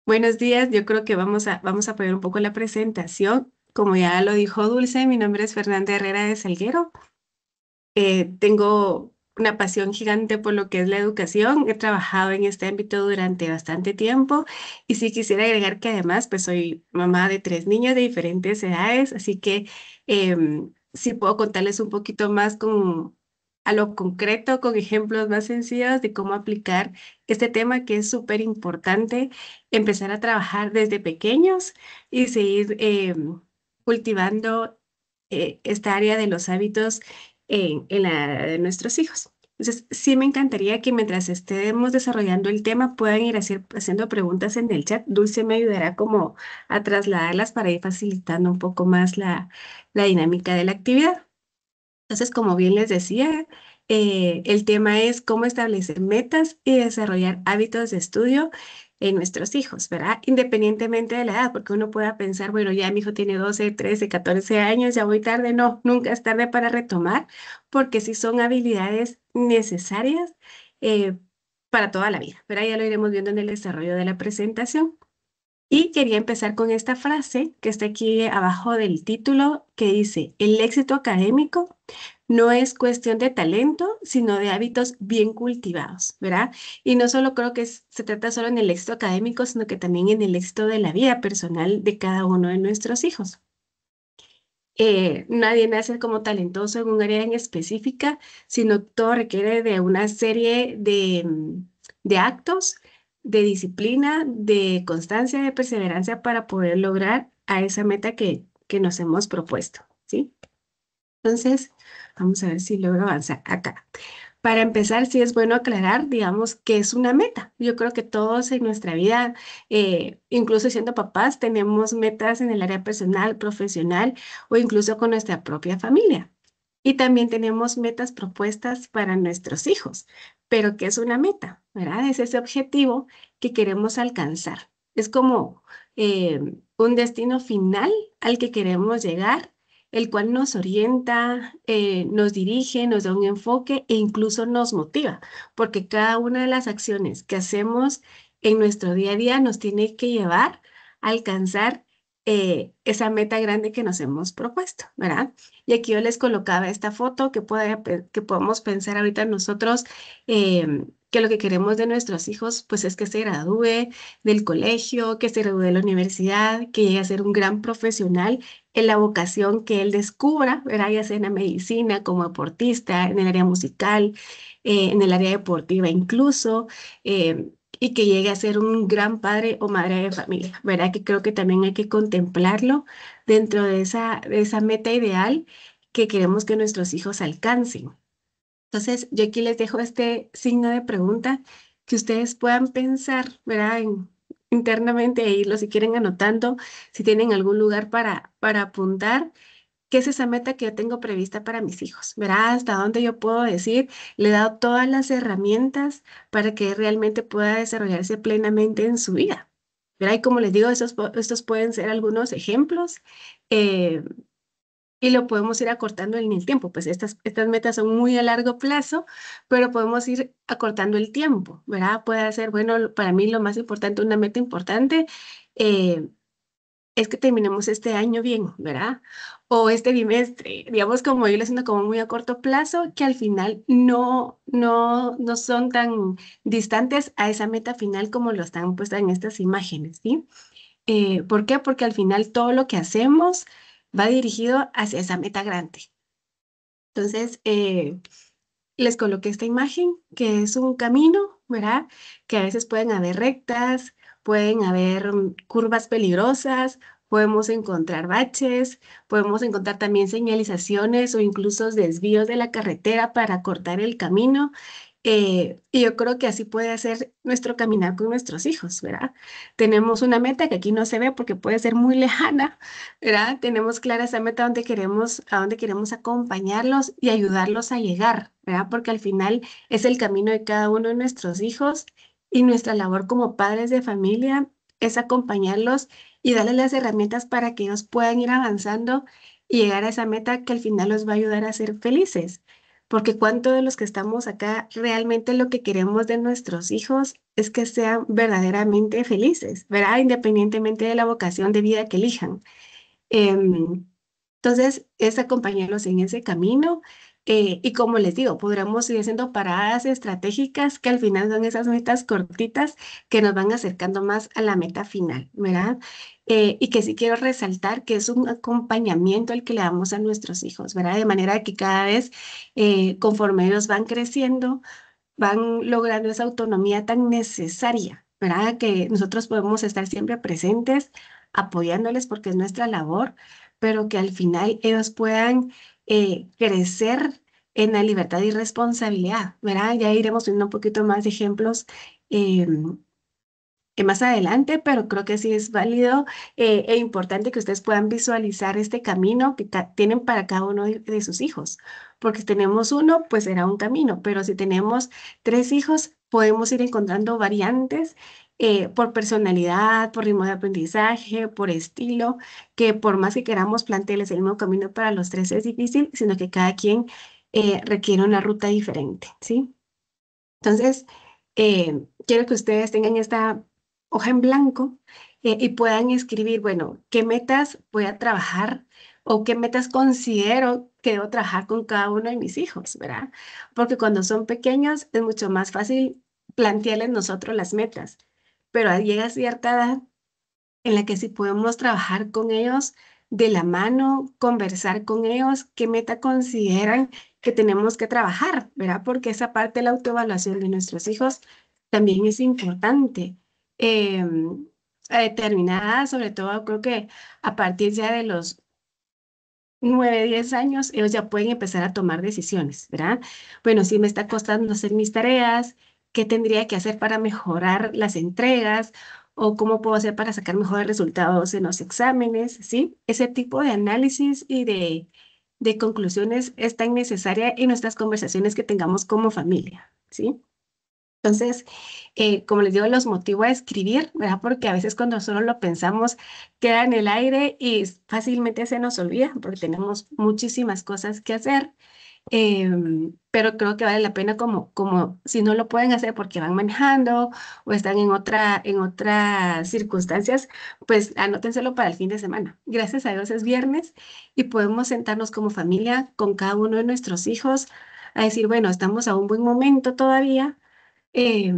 Buenos días, yo creo que vamos a poner un poco la presentación. Como ya lo dijo Dulce, mi nombre es Fernanda Herrera de Salguero. Tengo una pasión gigante por lo que es la educación. He trabajado en este ámbito durante bastante tiempo y sí quisiera agregar que además pues soy mamá de 3 niños de diferentes edades, así que sí puedo contarles un poquito más a lo concreto, con ejemplos más sencillos de cómo aplicar este tema que es súper importante, empezar a trabajar desde pequeños y seguir cultivando esta área de los hábitos en la de nuestros hijos. Entonces, sí me encantaría que mientras estemos desarrollando el tema puedan ir haciendo preguntas en el chat. Dulce me ayudará como a trasladarlas para ir facilitando un poco más la dinámica de la actividad. Entonces, como bien les decía, el tema es cómo establecer metas y desarrollar hábitos de estudio en nuestros hijos, ¿verdad? Independientemente de la edad, porque uno pueda pensar, bueno, ya mi hijo tiene 12, 13, 14 años, ya voy tarde. No, nunca es tarde para retomar, porque sí son habilidades necesarias eh, para toda la vida, ¿verdad? Ya lo iremos viendo en el desarrollo de la presentación. Y quería empezar con esta frase que está aquí abajo del título, que dice: el éxito académico no es cuestión de talento, sino de hábitos bien cultivados, ¿verdad? Y no solo creo que se trata solo en el éxito académico, sino que también en el éxito de la vida personal de cada uno de nuestros hijos. Nadie nace como talentoso en un área en específica, sino todo requiere de una serie de actos, de disciplina, de constancia, de perseverancia para poder lograr a esa meta que nos hemos propuesto, ¿sí? Entonces, vamos a ver si logro avanzar acá. Para empezar, sí es bueno aclarar, digamos, qué es una meta. Yo creo que todos en nuestra vida, incluso siendo papás, tenemos metas en el área personal, profesional o incluso con nuestra propia familia. Y también tenemos metas propuestas para nuestros hijos. Pero ¿qué es una meta? ¿Verdad? Es ese objetivo que queremos alcanzar. Es como eh, un destino final al que queremos llegar, el cual nos orienta, nos dirige, nos da un enfoque e incluso nos motiva, porque cada una de las acciones que hacemos en nuestro día a día nos tiene que llevar a alcanzar esa meta grande que nos hemos propuesto, ¿verdad? Y aquí yo les colocaba esta foto que podemos pensar ahorita nosotros, que lo que queremos de nuestros hijos pues es que se gradúe del colegio, que se gradúe de la universidad, que llegue a ser un gran profesional en la vocación que él descubra, ¿verdad? Ya sea en la medicina, como deportista, en el área musical, en el área deportiva incluso, y que llegue a ser un gran padre o madre de familia, ¿verdad? Que creo que también hay que contemplarlo dentro de esa meta ideal que queremos que nuestros hijos alcancen. Entonces, yo aquí les dejo este signo de pregunta que ustedes puedan pensar, ¿verdad? Internamente e irlo si quieren anotando, si tienen algún lugar para apuntar. ¿Qué es esa meta que yo tengo prevista para mis hijos? ¿Verdad? Hasta dónde yo puedo decir, le he dado todas las herramientas para que realmente pueda desarrollarse plenamente en su vida. ¿Verdad? Y como les digo, estos pueden ser algunos ejemplos. eh, y lo podemos ir acortando en el tiempo. Pues estas metas son muy a largo plazo, pero podemos ir acortando el tiempo, ¿verdad? Puede ser, bueno, para mí lo más importante, una meta importante, eh, es que terminemos este año bien, ¿verdad? O este bimestre, digamos, como yo lo haciendo como muy a corto plazo, que al final no son tan distantes a esa meta final como lo están puestas en estas imágenes, ¿sí? ¿Por qué? Porque al final todo lo que hacemos va dirigido hacia esa meta grande. Entonces, les coloqué esta imagen que es un camino, ¿verdad? Que a veces pueden haber rectas, pueden haber curvas peligrosas, podemos encontrar baches, podemos encontrar también señalizaciones o incluso desvíos de la carretera para cortar el camino. Y yo creo que así puede ser nuestro caminar con nuestros hijos, ¿verdad? Tenemos una meta que aquí no se ve porque puede ser muy lejana, ¿verdad? Tenemos clara esa meta a dónde queremos acompañarlos y ayudarlos a llegar, ¿verdad? Porque al final es el camino de cada uno de nuestros hijos y nuestra labor como padres de familia es acompañarlos y darles las herramientas para que ellos puedan ir avanzando y llegar a esa meta que al final los va a ayudar a ser felices. porque cuánto de los que estamos acá realmente lo que queremos de nuestros hijos es que sean verdaderamente felices, ¿verdad? Independientemente de la vocación de vida que elijan. Em, entonces, es acompañarlos en ese camino y como les digo, podremos ir haciendo paradas estratégicas que al final son esas metas cortitas que nos van acercando más a la meta final, ¿verdad? Y que sí quiero resaltar que es un acompañamiento el que le damos a nuestros hijos, ¿verdad? De manera que cada vez, conforme ellos van creciendo, van logrando esa autonomía tan necesaria, ¿verdad? Que nosotros podemos estar siempre presentes, apoyándoles porque es nuestra labor, pero que al final ellos puedan crecer en la libertad y responsabilidad, ¿verdad? Ya iremos viendo un poquito más de ejemplos más adelante, pero creo que sí es válido e importante que ustedes puedan visualizar este camino que tienen para cada uno de sus hijos. Porque si tenemos uno, pues será un camino, pero si tenemos tres hijos, podemos ir encontrando variantes por personalidad, por ritmo de aprendizaje, por estilo, que por más que queramos plantearles el mismo camino para los tres es difícil, sino que cada quien requiere una ruta diferente, ¿sí? Entonces, quiero que ustedes tengan esta hoja en blanco y puedan escribir, bueno, qué metas voy a trabajar o qué metas considero que debo trabajar con cada uno de mis hijos, ¿verdad? Porque cuando son pequeños es mucho más fácil plantearles nosotros las metas, pero llega cierta edad en la que sí podemos trabajar con ellos de la mano, conversar con ellos, qué meta consideran que tenemos que trabajar, ¿verdad? Porque esa parte de la autoevaluación de nuestros hijos también es importante. Eh, a determinada, sobre todo creo que a partir ya de los 9, 10 años, ellos ya pueden empezar a tomar decisiones, ¿verdad? Bueno, si me está costando hacer mis tareas, ¿qué tendría que hacer para mejorar las entregas? ¿O cómo puedo hacer para sacar mejores resultados en los exámenes? ¿Sí? Ese tipo de análisis y de conclusiones es tan necesaria en nuestras conversaciones que tengamos como familia, ¿sí? Entonces, como les digo, los motivo a escribir, ¿verdad? Porque a veces cuando solo lo pensamos queda en el aire y fácilmente se nos olvida porque tenemos muchísimas cosas que hacer. Pero creo que vale la pena como si no lo pueden hacer porque van manejando o están en otras circunstancias, pues anótenselo para el fin de semana. Gracias a Dios es viernes y podemos sentarnos como familia con cada uno de nuestros hijos a decir, bueno, estamos a un buen momento todavía eh,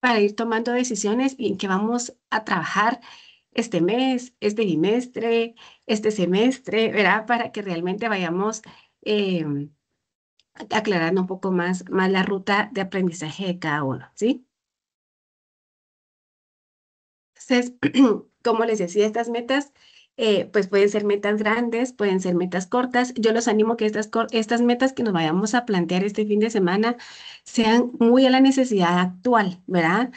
para ir tomando decisiones y en qué vamos a trabajar este mes, este bimestre, este semestre, ¿verdad? Para que realmente vayamos eh, aclarando un poco más la ruta de aprendizaje de cada uno, ¿sí? Entonces, como les decía, estas metas, pues pueden ser metas grandes, pueden ser metas cortas. Yo los animo que estas metas que nos vayamos a plantear este fin de semana sean muy a la necesidad actual, ¿verdad?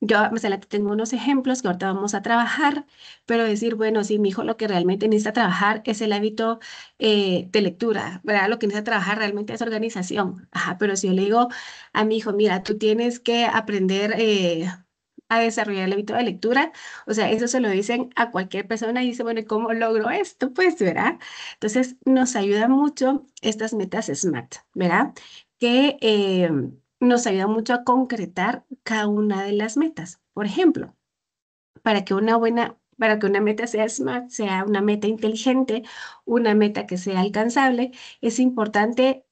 Yo más adelante tengo unos ejemplos que ahorita vamos a trabajar, pero decir, bueno, si mi hijo lo que realmente necesita trabajar es el hábito de lectura, ¿verdad? Lo que necesita trabajar realmente es organización. Ajá, pero si yo le digo a mi hijo, mira, tú tienes que aprender a desarrollar el hábito de lectura. O sea, eso se lo dicen a cualquier persona y dice, bueno, ¿y cómo logro esto? Pues, ¿verdad? Entonces, nos ayuda mucho estas metas SMART, ¿verdad? Que nos ayuda mucho a concretar cada una de las metas. Por ejemplo, para que una meta sea SMART, sea una meta inteligente, una meta que sea alcanzable, es importante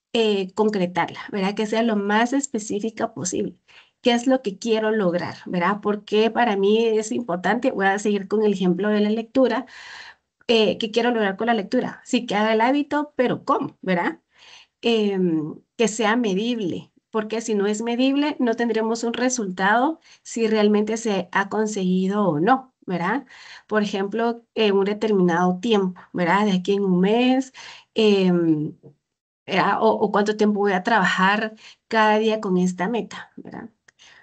concretarla, ¿verdad? Que sea lo más específica posible. ¿Qué es lo que quiero lograr, verdad? Porque para mí es importante, voy a seguir con el ejemplo de la lectura, ¿qué quiero lograr con la lectura? Sí, que haga el hábito, pero ¿cómo, verdad? Que sea medible, porque si no es medible, no tendremos un resultado si realmente se ha conseguido o no, ¿verdad? Por ejemplo, en un determinado tiempo, ¿verdad? De aquí en un mes, em, o cuánto tiempo voy a trabajar cada día con esta meta, ¿verdad?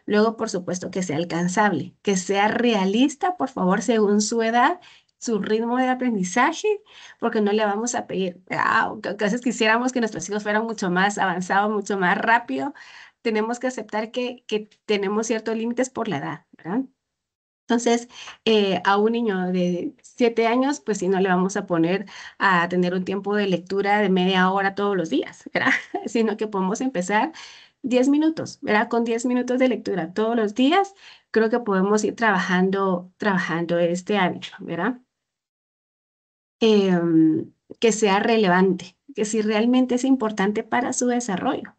Luego, por supuesto, que sea alcanzable, que sea realista, por favor, según su edad, su ritmo de aprendizaje, porque no le vamos a pedir, a veces quisiéramos que nuestros hijos fueran mucho más avanzados, mucho más rápido. Tenemos que aceptar que tenemos ciertos límites por la edad, ¿verdad? Entonces, a un niño de 7 años, pues si no le vamos a poner a tener un tiempo de lectura de media hora todos los días, ¿verdad? Sino que podemos empezar 10 minutos, ¿verdad? Con 10 minutos de lectura todos los días, creo que podemos ir trabajando este hábito, ¿verdad? Que sea relevante, que si realmente es importante para su desarrollo.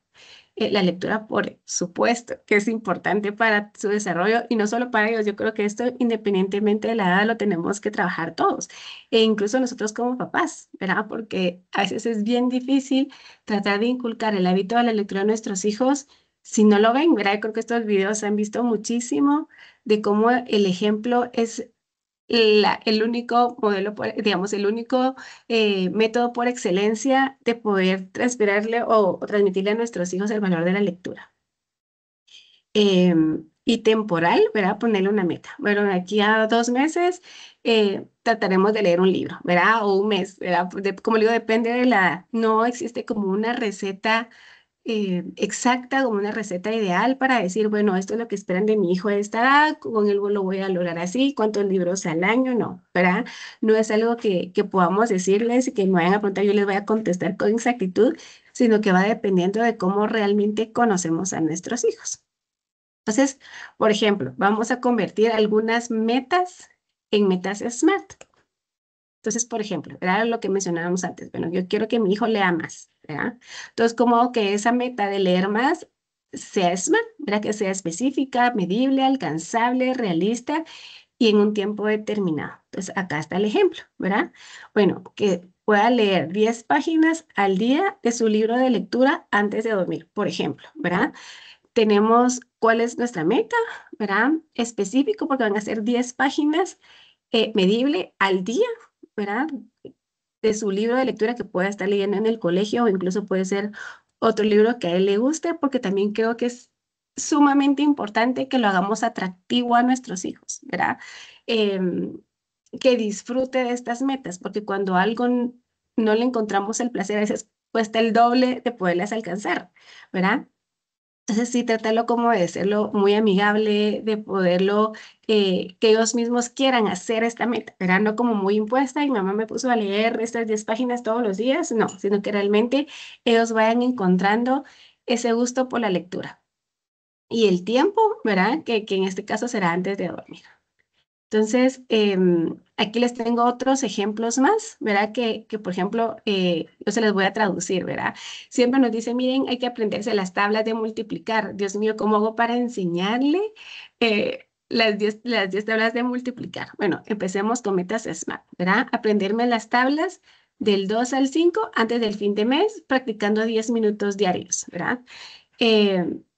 La lectura, por supuesto, que es importante para su desarrollo y no solo para ellos. Yo creo que esto, independientemente de la edad, lo tenemos que trabajar todos, e incluso nosotros como papás, ¿verdad? Porque a veces es bien difícil tratar de inculcar el hábito de la lectura a nuestros hijos si no lo ven, ¿verdad? Yo creo que estos videos se han visto muchísimo de cómo el ejemplo es el único modelo, digamos, el único método por excelencia de poder transferirle o transmitirle a nuestros hijos el valor de la lectura. Y temporal, ¿verdad? Ponerle una meta. Bueno, de aquí a 2 meses trataremos de leer un libro, ¿verdad? O un mes, ¿verdad? Como digo, depende de la... No existe como una receta exacta, como una receta ideal para decir, bueno, esto es lo que esperan de mi hijo de esta edad, con él lo voy a lograr así, cuántos libros al año, no, ¿verdad? No es algo que podamos decirles y que me vayan a preguntar, yo les voy a contestar con exactitud, sino que va dependiendo de cómo realmente conocemos a nuestros hijos. Entonces, por ejemplo, vamos a convertir algunas metas en metas SMART. Entonces, por ejemplo, era lo que mencionábamos antes. Bueno, yo quiero que mi hijo lea más, ¿verdad? Entonces, como que esa meta de leer más sea SMART, ¿verdad? Que sea específica, medible, alcanzable, realista y en un tiempo determinado. Entonces, acá está el ejemplo, ¿verdad? Bueno, que pueda leer 10 páginas al día de su libro de lectura antes de dormir, por ejemplo, ¿verdad? Tenemos cuál es nuestra meta, ¿verdad? Específico, porque van a ser 10 páginas, medible al día, ¿verdad? De su libro de lectura que pueda estar leyendo en el colegio o incluso puede ser otro libro que a él le guste, porque también creo que es sumamente importante que lo hagamos atractivo a nuestros hijos, ¿verdad? Em, que disfrute de estas metas, porque cuando algo no le encontramos el placer, a veces cuesta el doble de poderlas alcanzar, ¿verdad? Entonces sí, tratarlo como de serlo muy amigable, de poderlo, que ellos mismos quieran hacer esta meta, ¿verdad? No como muy impuesta y mamá me puso a leer estas 10 páginas todos los días, no, sino que realmente ellos vayan encontrando ese gusto por la lectura. Y el tiempo, ¿verdad? Que en este caso será antes de dormir. Entonces, aquí les tengo otros ejemplos más, ¿verdad? Que por ejemplo, yo se les voy a traducir, ¿verdad? Siempre nos dicen, miren, hay que aprenderse las tablas de multiplicar. Dios mío, ¿cómo hago para enseñarle las 10 tablas de multiplicar? Bueno, empecemos con metas SMART, ¿verdad? Aprenderme las tablas del 2 al 5 antes del fin de mes, practicando 10 minutos diarios, ¿verdad?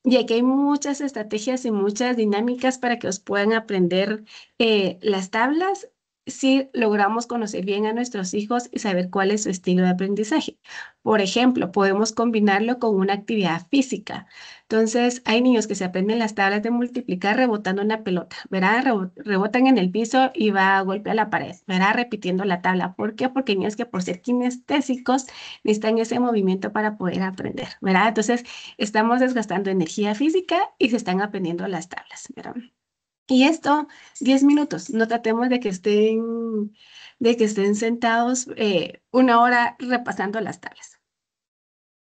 Y aquí hay muchas estrategias y muchas dinámicas para que os puedan aprender las tablas si logramos conocer bien a nuestros hijos y saber cuál es su estilo de aprendizaje. Por ejemplo, podemos combinarlo con una actividad física. Entonces, hay niños que se aprenden las tablas de multiplicar rebotando una pelota, ¿verdad? Rebotan en el piso y va a golpear la pared, ¿verdad? Repitiendo la tabla. ¿Por qué? Porque hay niños que por ser kinestésicos necesitan ese movimiento para poder aprender, ¿verdad? Entonces, estamos desgastando energía física y se están aprendiendo las tablas, ¿verdad? Y esto, 10 minutos, no tratemos de que estén sentados 1 hora repasando las tablas.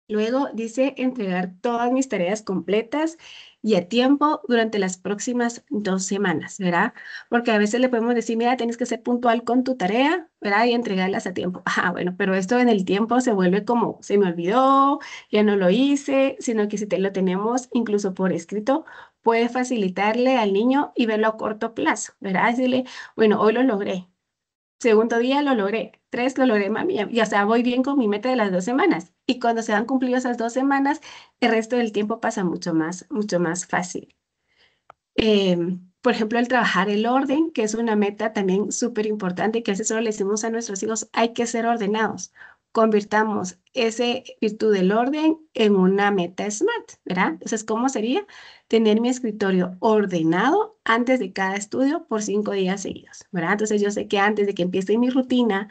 Luego dice entregar todas mis tareas completas y a tiempo durante las próximas 2 semanas, ¿verdad? Porque a veces le podemos decir, mira, tienes que ser puntual con tu tarea, ¿verdad? Y entregarlas a tiempo. Ah, bueno, pero esto en el tiempo se vuelve como, se me olvidó, ya no lo hice, sino que si te lo tenemos incluso por escrito, puede facilitarle al niño y verlo a corto plazo, ¿verdad? Decirle, bueno, hoy lo logré. Segundo día lo logré. 3 lo logré, mami. Y, o sea, voy bien con mi meta de las 2 semanas. Y cuando se han cumplido esas 2 semanas, el resto del tiempo pasa mucho más fácil. Por ejemplo, el trabajar el orden, que es una meta también súper importante, que a veces solo le decimos a nuestros hijos, hay que ser ordenados. Convirtamos ese virtud del orden en una meta SMART, ¿verdad? Entonces, ¿cómo sería? Tener mi escritorio ordenado antes de cada estudio por 5 días seguidos, ¿verdad? Entonces, yo sé que antes de que empiece mi rutina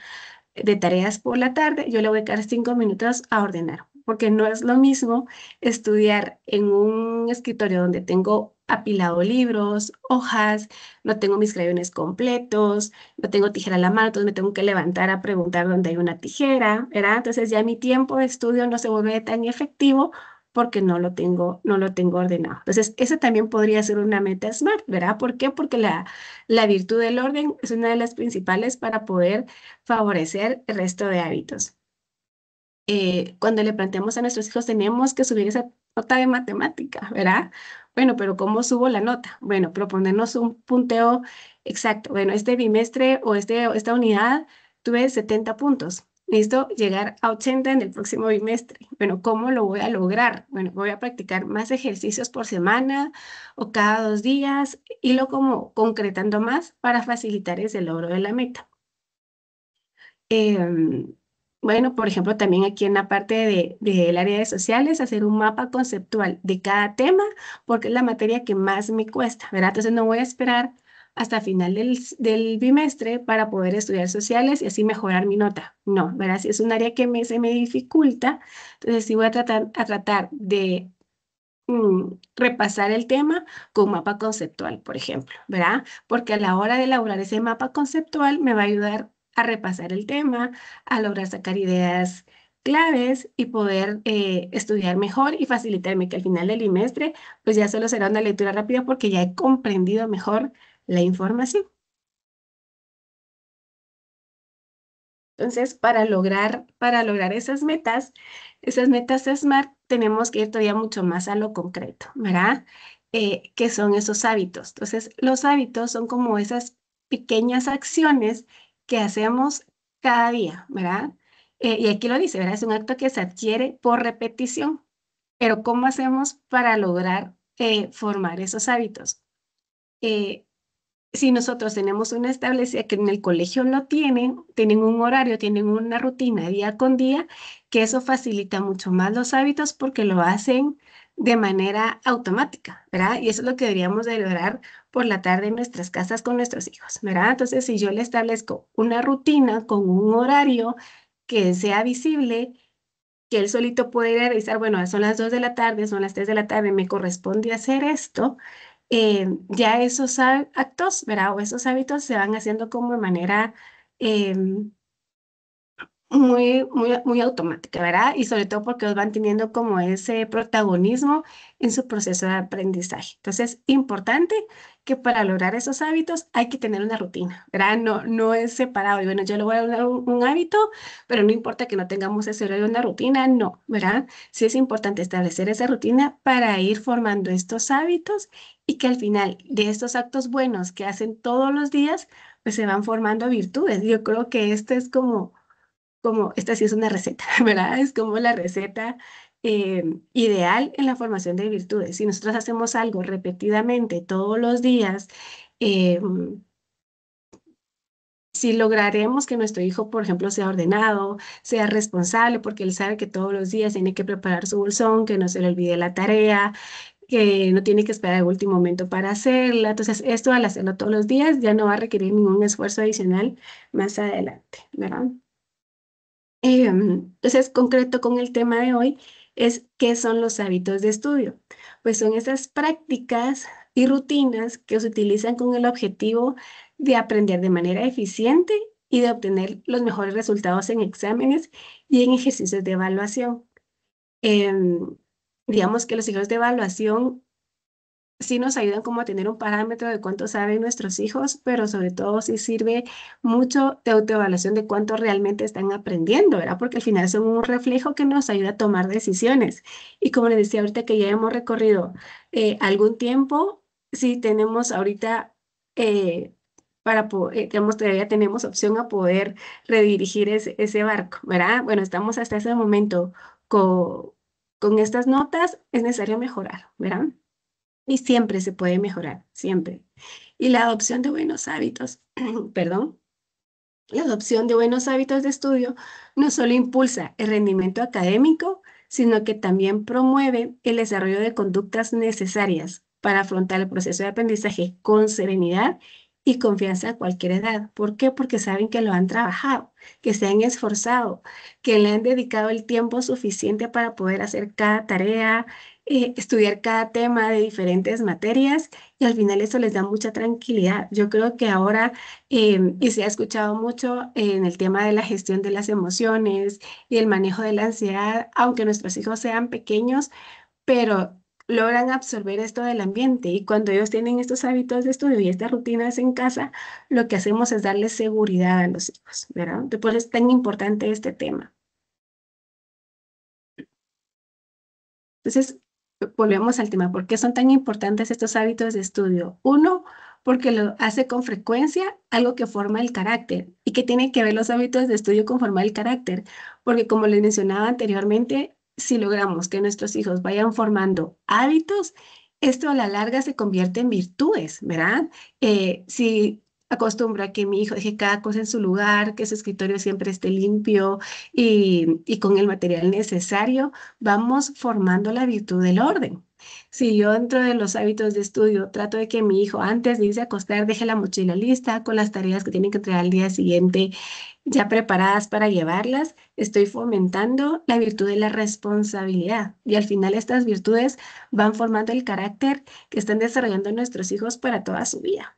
de tareas por la tarde, yo le voy a dedicar 5 minutos a ordenar, porque no es lo mismo estudiar en un escritorio donde tengo apilado libros, hojas, no tengo mis crayones completos, no tengo tijera a la mano, entonces me tengo que levantar a preguntar dónde hay una tijera, ¿verdad? Entonces ya mi tiempo de estudio no se vuelve tan efectivo porque no lo tengo ordenado. Entonces, esa también podría ser una meta SMART, ¿verdad? ¿Por qué? Porque la virtud del orden es una de las principales para poder favorecer el resto de hábitos. Cuando le planteamos a nuestros hijos, tenemos que subir esa nota de matemática, ¿verdad? Bueno, pero ¿cómo subo la nota? Bueno, proponernos un punteo exacto. Bueno, este bimestre o esta unidad tuve 70 puntos. Necesito llegar a 80 en el próximo bimestre. Bueno, ¿cómo lo voy a lograr? Bueno, voy a practicar más ejercicios por semana o cada 2 días, y lo como concretando más para facilitar ese logro de la meta. Em, bueno, por ejemplo, también aquí en la parte del área de sociales, hacer un mapa conceptual de cada tema, porque es la materia que más me cuesta, ¿verdad? Entonces no voy a esperar hasta final del bimestre para poder estudiar sociales y así mejorar mi nota. No, ¿verdad? Si es un área que se me dificulta, entonces sí voy a tratar de repasar el tema con mapa conceptual, por ejemplo, ¿verdad? Porque a la hora de elaborar ese mapa conceptual me va a ayudar a repasar el tema, a lograr sacar ideas claves y poder estudiar mejor y facilitarme que al final del trimestre pues ya solo será una lectura rápida porque ya he comprendido mejor la información. Entonces, para lograr esas metas SMART, tenemos que ir todavía mucho más a lo concreto, ¿verdad? ¿Qué son esos hábitos? Entonces, los hábitos son como esas pequeñas acciones que hacemos cada día, ¿verdad? Y aquí lo dice, ¿verdad? Es un acto que se adquiere por repetición. Pero ¿cómo hacemos para lograr formar esos hábitos? Eh, si nosotros tenemos una establecida que en el colegio lo tienen un horario, tienen una rutina día con día, que eso facilita mucho más los hábitos porque lo hacen de manera automática, ¿verdad? Y eso es lo que deberíamos de lograr por la tarde en nuestras casas con nuestros hijos, ¿verdad? Entonces, si yo le establezco una rutina con un horario que sea visible, que él solito puede ir a revisar, bueno, son las 2 de la tarde, son las 3 de la tarde, me corresponde hacer esto, ya esos actos, ¿verdad? O esos hábitos se van haciendo como de manera muy, muy, muy automática, ¿verdad? Y sobre todo porque ellos van teniendo como ese protagonismo en su proceso de aprendizaje. Entonces, importante que para lograr esos hábitos hay que tener una rutina, ¿verdad? No, no es separado. Y bueno, yo le voy a dar un hábito, pero no importa que no tengamos ese horario de una rutina, no, ¿verdad? Sí es importante establecer esa rutina para ir formando estos hábitos y que al final de estos actos buenos que hacen todos los días, pues se van formando virtudes. Yo creo que esto es como esta sí es una receta, ¿verdad? Es como la receta ideal en la formación de virtudes. Si nosotros hacemos algo repetidamente todos los días, eh, si lograremos que nuestro hijo, por ejemplo, sea ordenado, sea responsable, porque él sabe que todos los días tiene que preparar su bolsón, que no se le olvide la tarea, que no tiene que esperar el último momento para hacerla. Entonces, esto al hacerlo todos los días ya no va a requerir ningún esfuerzo adicional más adelante, ¿verdad? Entonces, concreto con el tema de hoy es qué son los hábitos de estudio. Pues son esas prácticas y rutinas que se utilizan con el objetivo de aprender de manera eficiente y de obtener los mejores resultados en exámenes y en ejercicios de evaluación. Em, digamos que los ejercicios de evaluación sí nos ayudan como a tener un parámetro de cuánto saben nuestros hijos, pero sobre todo sí sirve mucho de autoevaluación de cuánto realmente están aprendiendo, ¿verdad? Porque al final son un reflejo que nos ayuda a tomar decisiones. Y como les decía ahorita que ya hemos recorrido algún tiempo, sí tenemos ahorita, digamos, todavía tenemos opción a poder redirigir ese barco, ¿verdad? Bueno, estamos hasta ese momento con estas notas, es necesario mejorar, ¿verdad? Y siempre se puede mejorar, siempre. Y la adopción de buenos hábitos, perdón, la adopción de buenos hábitos de estudio no solo impulsa el rendimiento académico, sino que también promueve el desarrollo de conductas necesarias para afrontar el proceso de aprendizaje con serenidad y confianza a cualquier edad. ¿Por qué? Porque saben que lo han trabajado, que se han esforzado, que le han dedicado el tiempo suficiente para poder hacer cada tarea, estudiar cada tema de diferentes materias y al final eso les da mucha tranquilidad. Yo creo que ahora, y se ha escuchado mucho en el tema de la gestión de las emociones y el manejo de la ansiedad, aunque nuestros hijos sean pequeños, pero logran absorber esto del ambiente y cuando ellos tienen estos hábitos de estudio y estas rutinas en casa, lo que hacemos es darles seguridad a los hijos, ¿verdad? Por eso es tan importante este tema. Entonces, volvemos al tema, ¿por qué son tan importantes estos hábitos de estudio? Uno, porque lo hace con frecuencia algo que forma el carácter. ¿Y qué tiene que ver los hábitos de estudio con formar el carácter? Porque como les mencionaba anteriormente, si logramos que nuestros hijos vayan formando hábitos, esto a la larga se convierte en virtudes, ¿verdad? Si acostumbro a que mi hijo deje cada cosa en su lugar, que su escritorio siempre esté limpio y con el material necesario, vamos formando la virtud del orden. Si yo dentro de los hábitos de estudio trato de que mi hijo antes de irse a acostar deje la mochila lista con las tareas que tienen que entregar al día siguiente ya preparadas para llevarlas, estoy fomentando la virtud de la responsabilidad. Y al final estas virtudes van formando el carácter que están desarrollando nuestros hijos para toda su vida.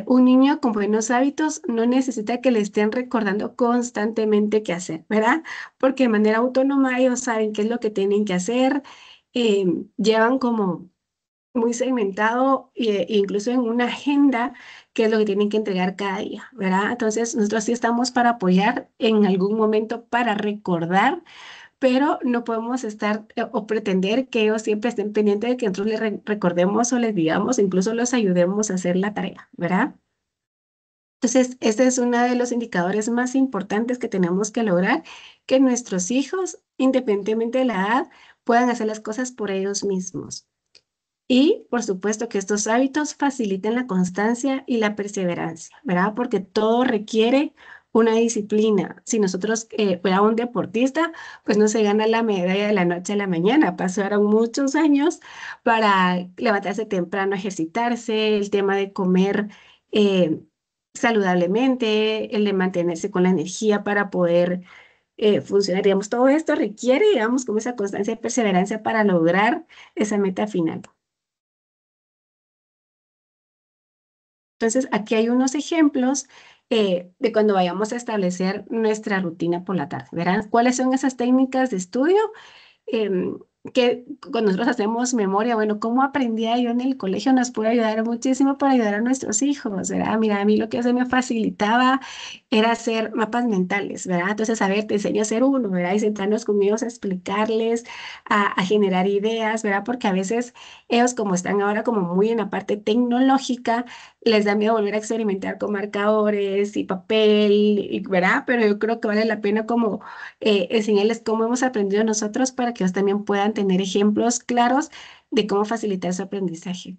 Un niño con buenos hábitos no necesita que le estén recordando constantemente qué hacer, ¿verdad? Porque de manera autónoma ellos saben qué es lo que tienen que hacer, llevan como muy segmentado, incluso en una agenda, qué es lo que tienen que entregar cada día, ¿verdad? Entonces, nosotros sí estamos para apoyar en algún momento, para recordar, pero no podemos estar o pretender que ellos siempre estén pendientes de que nosotros les recordemos o les digamos, incluso los ayudemos a hacer la tarea, ¿verdad? Entonces, este es uno de los indicadores más importantes que tenemos que lograr, que nuestros hijos, independientemente de la edad, puedan hacer las cosas por ellos mismos. Y, por supuesto, que estos hábitos faciliten la constancia y la perseverancia, ¿verdad? Porque todo requiere una disciplina. Si nosotros fuera un deportista, pues no se gana la medalla de la noche a la mañana. Pasaron muchos años para levantarse temprano, ejercitarse, el tema de comer eh, saludablemente, el de mantenerse con la energía para poder funcionar. Digamos, todo esto requiere, digamos, como esa constancia y perseverancia para lograr esa meta final. Entonces, aquí hay unos ejemplos de cuando vayamos a establecer nuestra rutina por la tarde. ¿Verán cuáles son esas técnicas de estudio? em, que cuando nosotros hacemos memoria, bueno, cómo aprendía yo en el colegio nos puede ayudar muchísimo para ayudar a nuestros hijos, ¿verdad? Mira, a mí lo que se me facilitaba era hacer mapas mentales, ¿verdad? Entonces, a ver, te enseño a hacer uno, ¿verdad? Y sentarnos con ellos a explicarles, a generar ideas, ¿verdad? Porque a veces ellos, como están ahora como muy en la parte tecnológica, les da miedo volver a experimentar con marcadores y papel, ¿verdad? Pero yo creo que vale la pena como enseñarles cómo hemos aprendido nosotros para que ellos también puedan tener ejemplos claros de cómo facilitar su aprendizaje.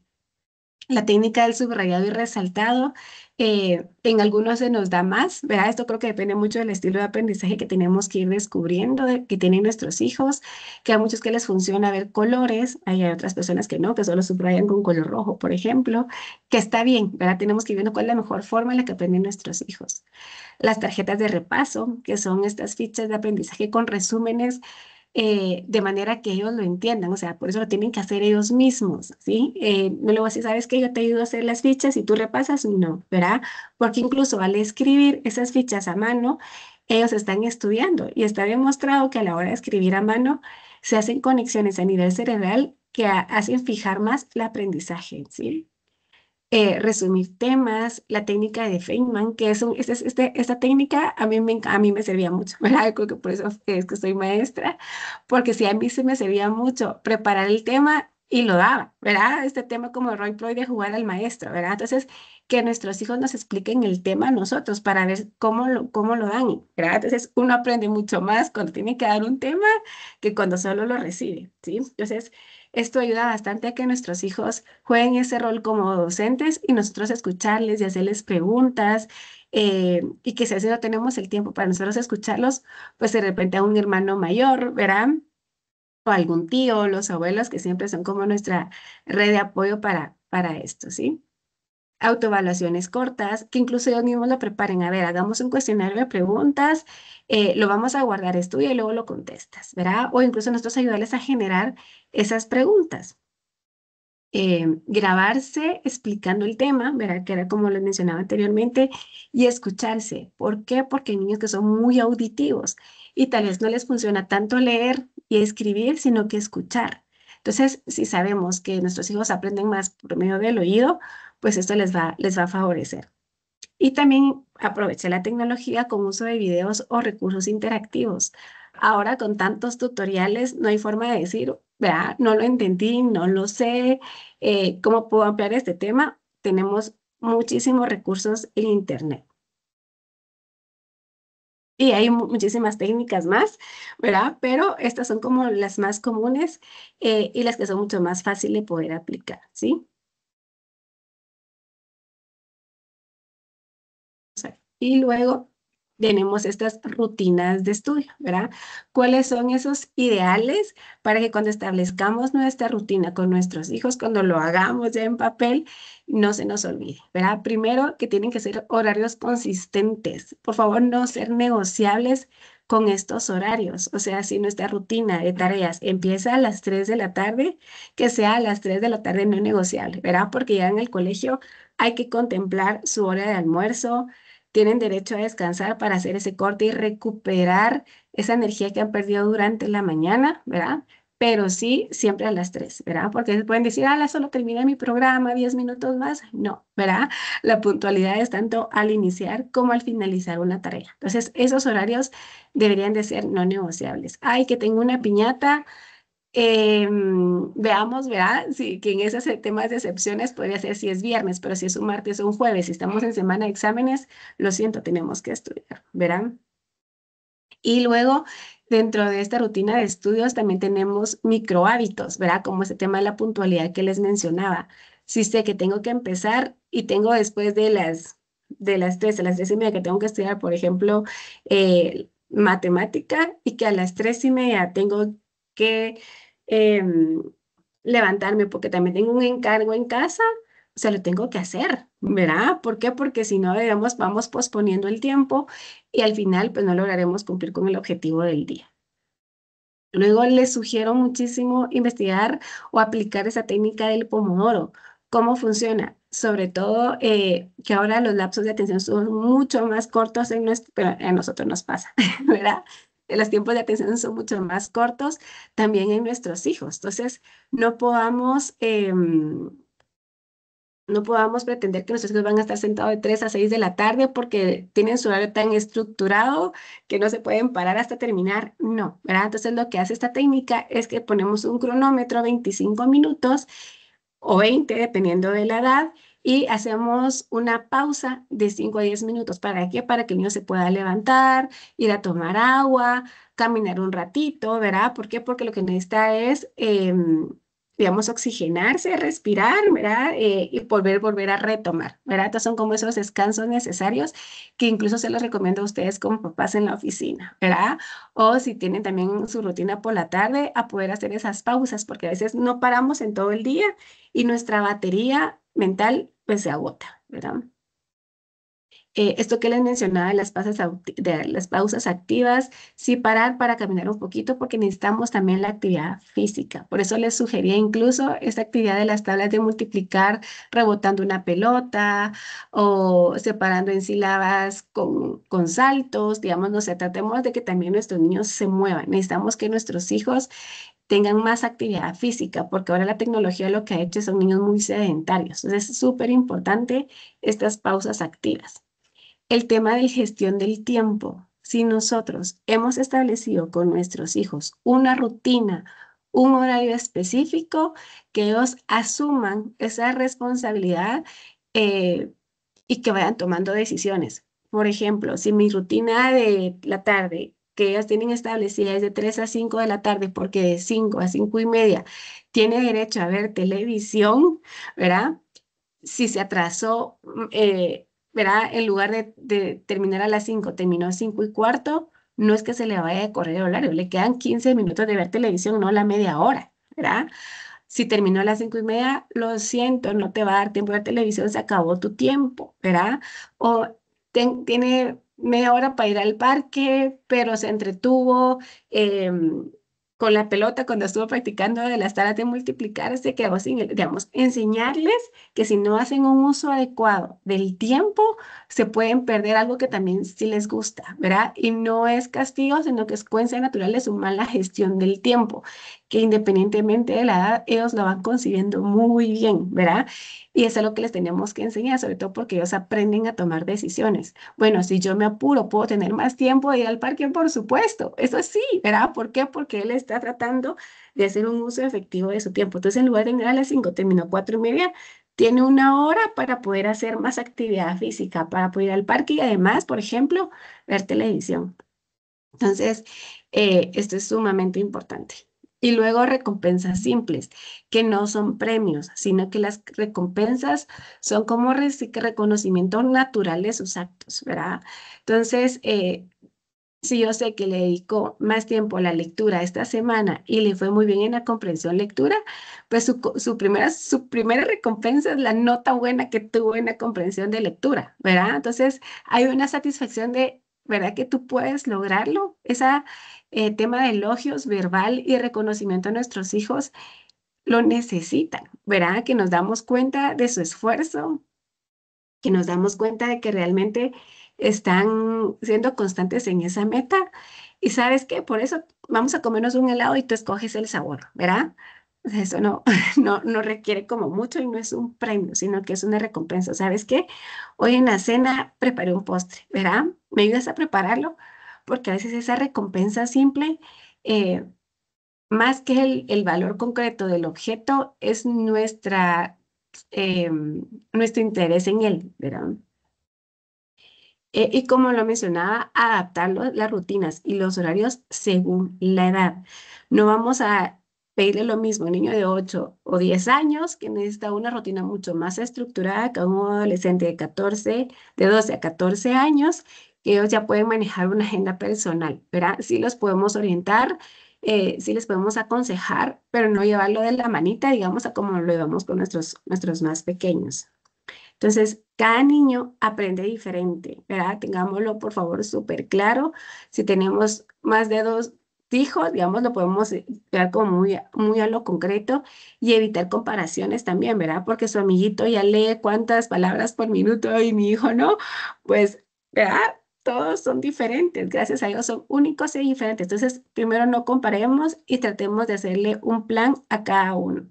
La técnica del subrayado y resaltado, en algunos se nos da más, ¿verdad? Esto creo que depende mucho del estilo de aprendizaje que tenemos que ir descubriendo, que tienen nuestros hijos, que a muchos que les funciona ver colores, hay otras personas que no, que solo subrayan con color rojo, por ejemplo, que está bien, ¿verdad? Tenemos que ir viendo cuál es la mejor forma en la que aprenden nuestros hijos. Las tarjetas de repaso, que son estas fichas de aprendizaje con resúmenes de manera que ellos lo entiendan, o sea, por eso lo tienen que hacer ellos mismos, ¿sí? No le voy a decir, ¿sabes qué? Yo te ayudo a hacer las fichas y tú repasas, no, ¿verdad? Porque incluso al escribir esas fichas a mano, ellos están estudiando y está demostrado que a la hora de escribir a mano se hacen conexiones a nivel cerebral que hacen fijar más el aprendizaje, ¿sí? Resumir temas, la técnica de Feynman, que esta técnica a mí me servía mucho, ¿verdad? Creo que por eso es que soy maestra, porque sí, a mí se me servía mucho preparar el tema y lo daba, ¿verdad? Este tema como Roy Ploy de jugar al maestro, ¿verdad? Entonces, que nuestros hijos nos expliquen el tema a nosotros para ver cómo lo dan, ¿verdad? Entonces, uno aprende mucho más cuando tiene que dar un tema que cuando solo lo recibe, ¿sí? Entonces, esto ayuda bastante a que nuestros hijos jueguen ese rol como docentes y nosotros escucharles y hacerles preguntas y que si así no tenemos el tiempo para nosotros escucharlos, pues de repente a un hermano mayor, ¿verdad? O algún tío, los abuelos que siempre son como nuestra red de apoyo para esto, ¿sí? autoevaluaciones cortas, que incluso ellos mismos lo preparen. A ver, hagamos un cuestionario de preguntas, lo vamos a guardar, estudia y luego lo contestas, ¿verdad? O incluso nosotros ayudarles a generar esas preguntas. Grabarse explicando el tema, ¿verdad? Que era como les mencionaba anteriormente, y escucharse. ¿Por qué? Porque hay niños que son muy auditivos y tal vez no les funciona tanto leer y escribir, sino que escuchar. Entonces, si sabemos que nuestros hijos aprenden más por medio del oído, pues esto les va a favorecer. Y también aproveche la tecnología con uso de videos o recursos interactivos. Ahora con tantos tutoriales no hay forma de decir, vea, no lo entendí, no lo sé, ¿cómo puedo ampliar este tema? Tenemos muchísimos recursos en Internet. Y hay muchísimas técnicas más, ¿verdad? Pero estas son como las más comunes y las que son mucho más fáciles de poder aplicar, ¿sí? Y luego tenemos estas rutinas de estudio, ¿verdad? ¿Cuáles son esos ideales para que cuando establezcamos nuestra rutina con nuestros hijos, cuando lo hagamos ya en papel, no se nos olvide, ¿verdad? Primero, que tienen que ser horarios consistentes. Por favor, no ser negociables con estos horarios. O sea, si nuestra rutina de tareas empieza a las 3 de la tarde, que sea a las 3 de la tarde no negociable, ¿verdad? Porque ya en el colegio hay que contemplar su hora de almuerzo, tienen derecho a descansar para hacer ese corte y recuperar esa energía que han perdido durante la mañana, ¿verdad? Pero sí, siempre a las 3, ¿verdad? Porque pueden decir, la solo termina mi programa, 10 minutos más. No, ¿verdad? La puntualidad es tanto al iniciar como al finalizar una tarea. Entonces, esos horarios deberían de ser no negociables. Ay, que tengo una piñata. Veamos, ¿verdad? Sí, que en esos temas de excepciones podría ser si es viernes, pero si es un martes o un jueves, si estamos en semana de exámenes, lo siento, tenemos que estudiar, ¿verdad? Y luego, dentro de esta rutina de estudios, también tenemos micro hábitos, ¿verdad? Como ese tema de la puntualidad que les mencionaba. Si sé que tengo que empezar y tengo después de las 3 a las 3:30 que tengo que estudiar, por ejemplo, matemática y que a las 3:30 tengo que em, levantarme porque también tengo un encargo en casa, o sea, lo tengo que hacer, ¿verdad? ¿Por qué? Porque si no, digamos, vamos posponiendo el tiempo y al final pues no lograremos cumplir con el objetivo del día. Luego les sugiero muchísimo investigar o aplicar esa técnica del pomodoro. ¿Cómo funciona? Sobre todo que ahora los lapsos de atención son mucho más cortos pero a nosotros nos pasa, ¿verdad? Los tiempos de atención son mucho más cortos también en nuestros hijos. Entonces, no podamos no podamos pretender que nuestros hijos van a estar sentados de 3 a 6 de la tarde porque tienen su horario tan estructurado que no se pueden parar hasta terminar. No, ¿verdad? Entonces lo que hace esta técnica es que ponemos un cronómetro 25 minutos o 20, dependiendo de la edad, y hacemos una pausa de 5 a 10 minutos. ¿Para qué? Para que el niño se pueda levantar, ir a tomar agua, caminar un ratito, ¿verdad? ¿Por qué? Porque lo que necesita es digamos, oxigenarse, respirar, ¿verdad? Y volver a retomar, ¿verdad? Entonces son como esos descansos necesarios que incluso se los recomiendo a ustedes como papás en la oficina, ¿verdad? O si tienen también su rutina por la tarde, a poder hacer esas pausas, porque a veces no paramos en todo el día y nuestra batería mental pues se agota, ¿verdad? Esto que les mencionaba de de las pausas activas, sí parar para caminar un poquito porque necesitamos también la actividad física. Por eso les sugería incluso esta actividad de las tablas de multiplicar rebotando una pelota o separando en sílabas con saltos, digamos, no sé, tratemos de que también nuestros niños se muevan. Necesitamos que nuestros hijos tengan más actividad física porque ahora la tecnología lo que ha hecho son niños muy sedentarios. Entonces es súper importante estas pausas activas. El tema de gestión del tiempo. Si nosotros hemos establecido con nuestros hijos una rutina, un horario específico, que ellos asuman esa responsabilidad eh, y que vayan tomando decisiones. Por ejemplo, si mi rutina de la tarde, que ellos tienen establecida es de 3 a 5 de la tarde, porque de 5 a 5:30 tiene derecho a ver televisión, ¿verdad? Si se atrasó, ¿verdad? En lugar de terminar a las 5 terminó a 5:15, no es que se le vaya a correr el horario, le quedan 15 minutos de ver televisión, no la media hora, ¿verdad? Si terminó a las 5:30, lo siento, no te va a dar tiempo de televisión, se acabó tu tiempo, ¿verdad? O tiene media hora para ir al parque, pero se entretuvo con la pelota cuando estuvo practicando de las tablas de multiplicar, se quedó sin, digamos, enseñarles que si no hacen un uso adecuado del tiempo, se pueden perder algo que también sí les gusta, ¿verdad? Y no es castigo, sino que es consecuencia natural de su mala gestión del tiempo, que independientemente de la edad, ellos lo van consiguiendo muy bien, ¿verdad? Y eso es lo que les tenemos que enseñar, sobre todo porque ellos aprenden a tomar decisiones. Bueno, si yo me apuro, ¿puedo tener más tiempo de ir al parque? Por supuesto, eso sí, ¿verdad? ¿Por qué? Porque él está tratando de hacer un uso efectivo de su tiempo. Entonces, en lugar de terminar a las 5, terminó 4:30, tiene una hora para poder hacer más actividad física, para poder ir al parque y además, por ejemplo, ver televisión. Entonces, esto es sumamente importante. Y luego recompensas simples, que no son premios, sino que las recompensas son como reconocimiento natural de sus actos, ¿verdad? Entonces, si yo sé que le dedicó más tiempo a la lectura esta semana y le fue muy bien en la comprensión lectura, pues su primera recompensa es la nota buena que tuvo en la comprensión de lectura, ¿verdad? Entonces hay una satisfacción de, ¿verdad? Que tú puedes lograrlo. Ese tema de elogios verbal y reconocimiento a nuestros hijos lo necesitan, ¿verdad? Que nos damos cuenta de su esfuerzo, que nos damos cuenta de que realmente están siendo constantes en esa meta. Y sabes qué, por eso vamos a comernos un helado y tú escoges el sabor, ¿verdad? O sea, eso no, no requiere como mucho y no es un premio, sino que es una recompensa. ¿Sabes qué? Hoy en la cena preparé un postre, ¿verdad? ¿Me ayudas a prepararlo? Porque a veces esa recompensa simple, eh, más que el valor concreto del objeto, es nuestro interés en él, ¿verdad? Y como lo mencionaba, adaptar las rutinas y los horarios según la edad. No vamos a pedirle lo mismo a un niño de 8 o 10 años que necesita una rutina mucho más estructurada que a un adolescente de 12 a 14 años, que ellos ya pueden manejar una agenda personal, ¿verdad? Sí los podemos orientar, sí les podemos aconsejar, pero no llevarlo de la manita, digamos, a como lo llevamos con nuestros más pequeños. Entonces, cada niño aprende diferente, ¿verdad? Tengámoslo, por favor, súper claro. Si tenemos más de 2 hijos, digamos, lo podemos ver como muy a lo concreto y evitar comparaciones también, ¿verdad? Porque su amiguito ya lee cuántas palabras por minuto y mi hijo no, pues, ¿verdad? Todos son diferentes, gracias a Dios son únicos y diferentes. Entonces, primero no comparemos y tratemos de hacerle un plan a cada uno.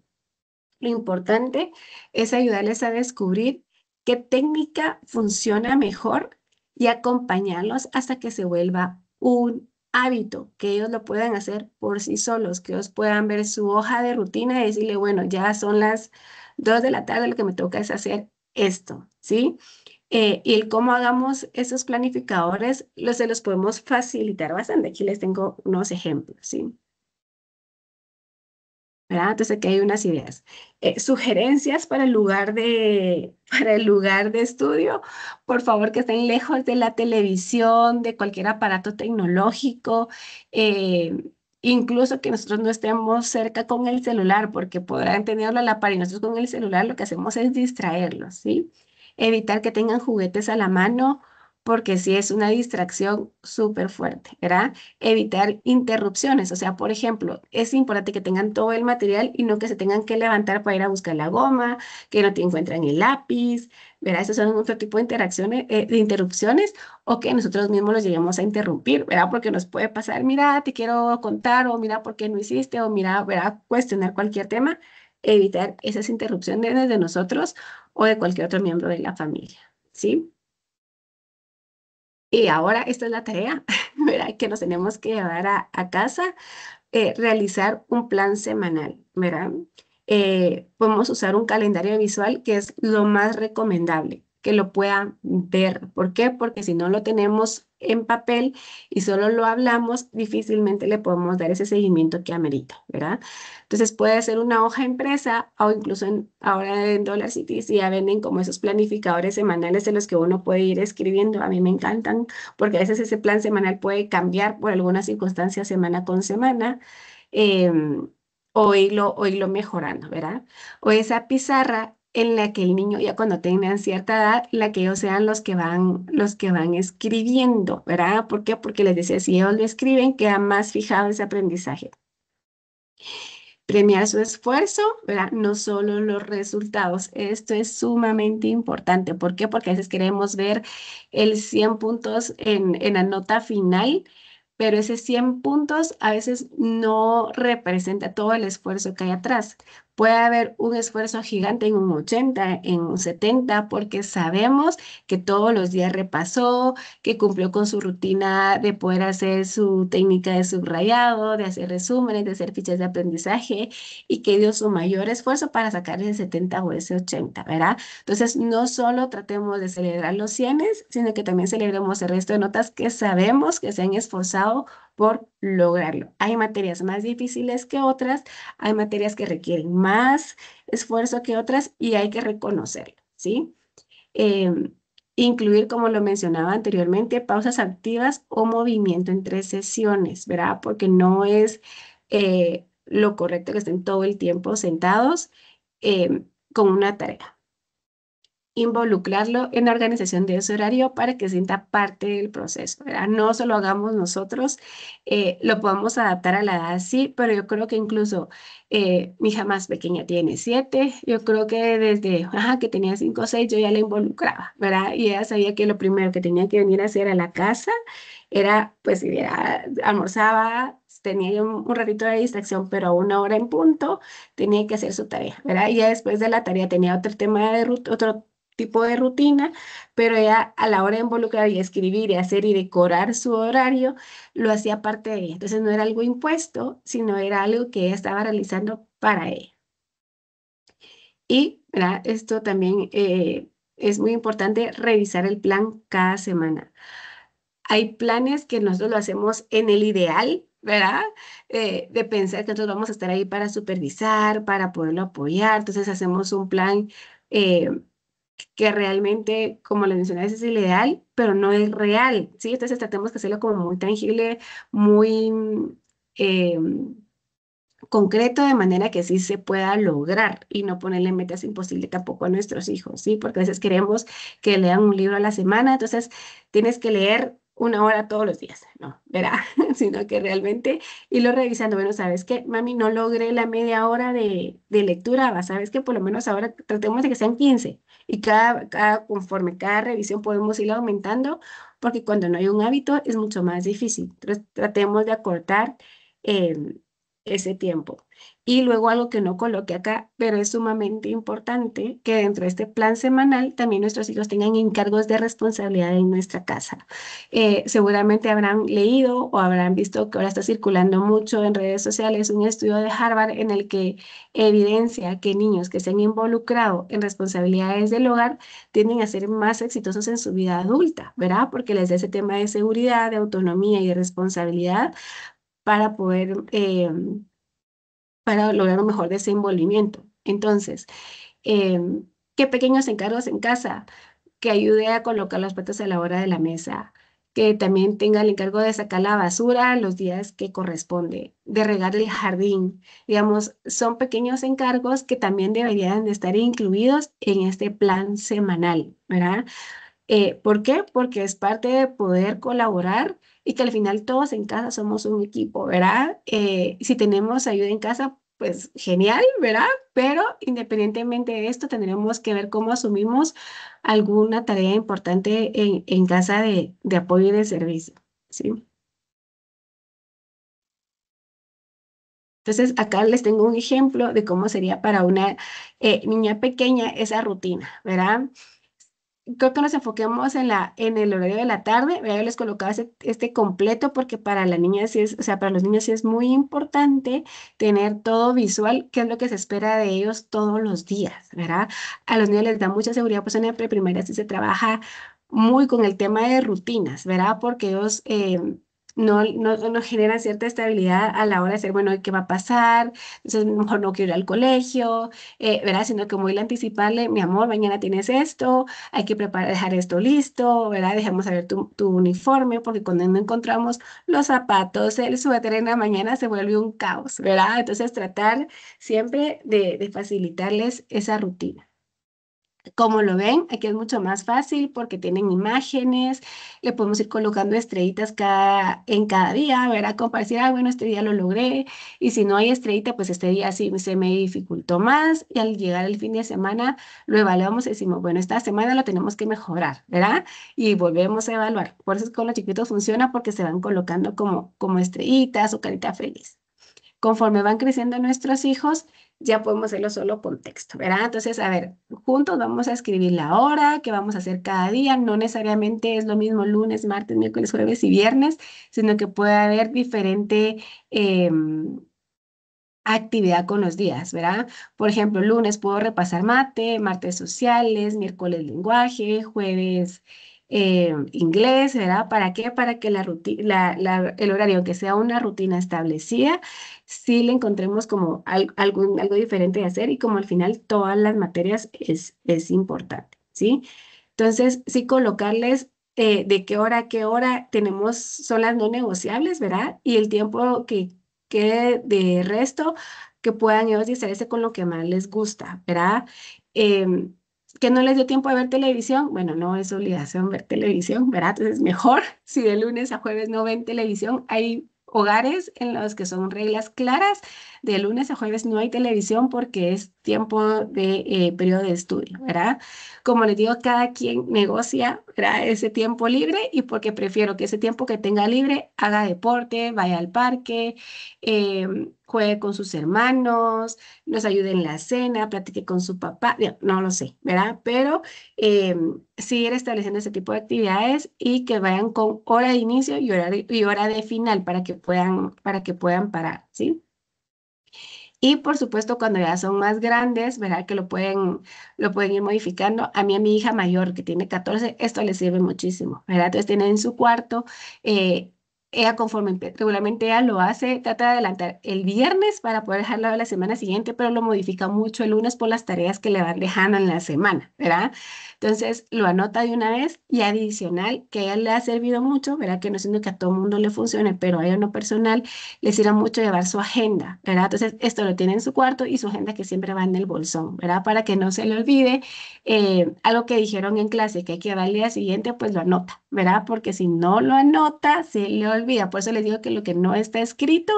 Lo importante es ayudarles a descubrir qué técnica funciona mejor y acompañarlos hasta que se vuelva un hábito, que ellos lo puedan hacer por sí solos, que ellos puedan ver su hoja de rutina y decirle, bueno, ya son las 2 de la tarde, lo que me toca es hacer esto, ¿sí? Y el cómo hagamos esos planificadores, se los podemos facilitar bastante. Aquí les tengo unos ejemplos, ¿sí? ¿Verdad? Entonces aquí hay unas ideas. Sugerencias para el lugar para el lugar de estudio, por favor que estén lejos de la televisión, de cualquier aparato tecnológico, eh, incluso que nosotros no estemos cerca con el celular, porque podrán tenerlo a la par y nosotros con el celular lo que hacemos es distraerlos, ¿sí? Evitar que tengan juguetes a la mano, porque sí es una distracción súper fuerte, ¿verdad? Evitar interrupciones. O sea, por ejemplo, es importante que tengan todo el material y no que se tengan que levantar para ir a buscar la goma, que no te encuentran el lápiz, ¿verdad? Esos son otro tipo de de interrupciones o que nosotros mismos los lleguemos a interrumpir, ¿verdad? Porque nos puede pasar, mira, te quiero contar o mira por qué no hiciste o mira, ¿verdad? Cuestionar cualquier tema. Evitar esas interrupciones de nosotros o de cualquier otro miembro de la familia, ¿sí? Y ahora esta es la tarea, ¿verdad? Que nos tenemos que llevar a casa, realizar un plan semanal, ¿verdad? Podemos usar un calendario visual que es lo más recomendable, que lo puedan ver. ¿Por qué? Porque si no lo tenemos en papel y solo lo hablamos, difícilmente le podemos dar ese seguimiento que amerita, ¿verdad? Entonces puede ser una hoja impresa o incluso ahora en Dollar City sí ya venden como esos planificadores semanales de los que uno puede ir escribiendo. A mí me encantan porque a veces ese plan semanal puede cambiar por alguna circunstancia semana con semana. em, o irlo mejorando, ¿verdad? O esa pizarra en la que el niño, ya cuando tengan cierta edad, la que ellos sean los que van escribiendo, ¿verdad? ¿Por qué? Porque les decía, si ellos lo escriben, queda más fijado ese aprendizaje. Premiar su esfuerzo, ¿verdad? No solo los resultados. Esto es sumamente importante. ¿Por qué? Porque a veces queremos ver el 100 puntos en la nota final, pero ese 100 puntos a veces no representa todo el esfuerzo que hay atrás. Puede haber un esfuerzo gigante en un 80, en un 70, porque sabemos que todos los días repasó, que cumplió con su rutina de poder hacer su técnica de subrayado, de hacer resúmenes, de hacer fichas de aprendizaje y que dio su mayor esfuerzo para sacar ese 70 o ese 80, ¿verdad? Entonces, no solo tratemos de celebrar los 100, sino que también celebremos el resto de notas que sabemos que se han esforzado por lograrlo. Hay materias más difíciles que otras, hay materias que requieren más esfuerzo que otras y hay que reconocerlo, ¿sí? Em, Incluir, como lo mencionaba anteriormente, pausas activas o movimiento entre sesiones, ¿verdad? Porque no es lo correcto que estén todo el tiempo sentados con una tarea. Involucrarlo en la organización de ese horario para que sienta parte del proceso, ¿verdad? No solo hagamos nosotros, lo podemos adaptar a la edad, sí, pero yo creo que incluso mi hija más pequeña tiene 7, yo creo que desde que tenía 5 o 6 yo ya la involucraba, ¿verdad? Y ella sabía que lo primero que tenía que venir a hacer a la casa era, pues, almorzaba, tenía yo un ratito de distracción, pero a una hora en punto tenía que hacer su tarea, ¿verdad? Y ya después de la tarea tenía otro tema de otro tipo de rutina, pero ella a la hora de involucrar y escribir y hacer y decorar su horario, lo hacía parte de ella. Entonces no era algo impuesto, sino era algo que ella estaba realizando para ella. Y, ¿verdad? Esto también es muy importante revisar el plan cada semana. Hay planes que nosotros lo hacemos en el ideal, ¿verdad? De pensar que nosotros vamos a estar ahí para supervisar, para poderlo apoyar. Entonces hacemos un plan eh, que realmente, como les mencioné, ese es el ideal, pero no es real, ¿sí? Entonces tratemos de hacerlo como muy tangible, muy eh, concreto, de manera que sí se pueda lograr y no ponerle metas imposibles tampoco a nuestros hijos, ¿sí? Porque a veces queremos que lean un libro a la semana, entonces tienes que leer una hora todos los días, no, verá, sino que realmente irlo revisando, bueno, ¿sabes qué? Mami, no logré la media hora de lectura, va, ¿sabes qué? Por lo menos ahora tratemos de que sean 15 y conforme cada revisión podemos ir aumentando, porque cuando no hay un hábito es mucho más difícil. Entonces, tratemos de acortar ese tiempo. Y luego algo que no coloqué acá, pero es sumamente importante, que dentro de este plan semanal también nuestros hijos tengan encargos de responsabilidad en nuestra casa. Seguramente habrán leído o habrán visto que ahora está circulando mucho en redes sociales un estudio de Harvard en el que evidencia que niños que se han involucrado en responsabilidades del hogar tienden a ser más exitosos en su vida adulta, ¿verdad? Porque les da ese tema de seguridad, de autonomía y de responsabilidad para poder para lograr un mejor desenvolvimiento. Entonces, eh, ¿qué pequeños encargos en casa? Que ayude a colocar los platos a la hora de la mesa, que también tenga el encargo de sacar la basura los días que corresponde, de regar el jardín. Digamos, son pequeños encargos que también deberían de estar incluidos en este plan semanal, ¿verdad? ¿Por qué? Porque es parte de poder colaborar y que al final todos en casa somos un equipo, ¿verdad? Si tenemos ayuda en casa, pues genial, ¿verdad? Pero independientemente de esto, tendremos que ver cómo asumimos alguna tarea importante en casa de apoyo y de servicio, ¿sí? Entonces, acá les tengo un ejemplo de cómo sería para una niña pequeña esa rutina, ¿verdad? Creo que nos enfoquemos en el horario de la tarde. Yo les colocaba este completo porque para la niña sí es, o sea, para los niños sí es muy importante tener todo visual, que es lo que se espera de ellos todos los días, ¿verdad? A los niños les da mucha seguridad, pues en la preprimaria sí se trabaja muy con el tema de rutinas, ¿verdad? Porque ellos no generan cierta estabilidad a la hora de decir, bueno, ¿qué va a pasar? Entonces, mejor no quiero ir al colegio, ¿verdad? Sino que voy a anticiparle, mi amor, mañana tienes esto, hay que preparar, dejar esto listo, ¿verdad? Dejemos saber tu uniforme, porque cuando no encontramos los zapatos, el suéter en la mañana se vuelve un caos, ¿verdad? Entonces, tratar siempre de facilitarles esa rutina. Como lo ven, aquí es mucho más fácil porque tienen imágenes, le podemos ir colocando estrellitas en cada día, ¿verdad? Como para decir, ah, bueno, este día lo logré, y si no hay estrellita, pues este día sí se me dificultó más, y al llegar el fin de semana lo evaluamos y decimos, bueno, esta semana lo tenemos que mejorar, ¿verdad? Y volvemos a evaluar. Por eso es que con los chiquitos funciona porque se van colocando como estrellitas o carita feliz. Conforme van creciendo nuestros hijos, ya podemos hacerlo solo con texto, ¿verdad? Entonces, a ver, juntos vamos a escribir la hora que vamos a hacer cada día. No necesariamente es lo mismo lunes, martes, miércoles, jueves y viernes, sino que puede haber diferente actividad con los días, ¿verdad? Por ejemplo, lunes puedo repasar mate, martes sociales, miércoles lenguaje, jueves inglés, ¿verdad? ¿Para qué? Para que el horario, que sea una rutina establecida, sí le encontremos como algo diferente de hacer, y como al final todas las materias es importante, ¿sí? Entonces, sí colocarles de qué hora a qué hora tenemos, son las no negociables, ¿verdad? Y el tiempo que quede de resto, que puedan ellos distraerse con lo que más les gusta, ¿verdad? Em, que no les dio tiempo de ver televisión, bueno, no es obligación ver televisión, ¿verdad? Entonces, mejor si de lunes a jueves no ven televisión. Hay hogares en los que son reglas claras: de lunes a jueves no hay televisión porque es tiempo de periodo de estudio, ¿verdad? Como les digo, cada quien negocia, ¿verdad?, ese tiempo libre, y porque prefiero que ese tiempo que tenga libre haga deporte, vaya al parque, juegue con sus hermanos, nos ayude en la cena, platique con su papá, no lo sé, ¿verdad? Pero sí ir estableciendo ese tipo de actividades, y que vayan con hora de inicio y hora de final para que puedan parar, ¿sí? Y por supuesto, cuando ya son más grandes, ¿verdad? Que lo pueden ir modificando. A mi hija mayor, que tiene 14, esto le sirve muchísimo, ¿verdad? Entonces, tiene en su cuarto, eh, ella conforme regularmente ella lo hace, trata de adelantar el viernes para poder dejarlo a la semana siguiente, pero lo modifica mucho el lunes por las tareas que le van dejando en la semana, ¿verdad? Entonces, lo anota de una vez, y adicional, que a ella le ha servido mucho, ¿verdad? Que no siendo que a todo mundo le funcione, pero a ella en lo personal les sirve mucho llevar su agenda, ¿verdad? Entonces, esto lo tiene en su cuarto, y su agenda que siempre va en el bolsón, ¿verdad? Para que no se le olvide algo que dijeron en clase que hay que dar al día siguiente, pues lo anota, ¿verdad? Porque si no lo anota, se le olvida. Por eso les digo que lo que no está escrito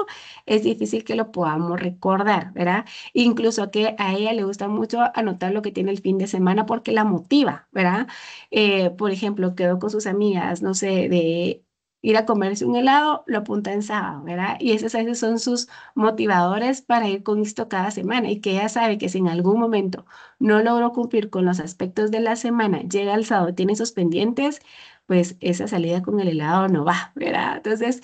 es difícil que lo podamos recordar, ¿verdad? Incluso que a ella le gusta mucho anotar lo que tiene el fin de semana porque la motiva, ¿verdad? Por ejemplo, quedó con sus amigas, no sé, de ir a comerse un helado, lo apunta en sábado, ¿verdad? Y esos a veces son sus motivadores para ir con esto cada semana, y que ella sabe que si en algún momento no logró cumplir con los aspectos de la semana, llega el sábado, tiene esos pendientes, pues esa salida con el helado no va, ¿verdad? Entonces,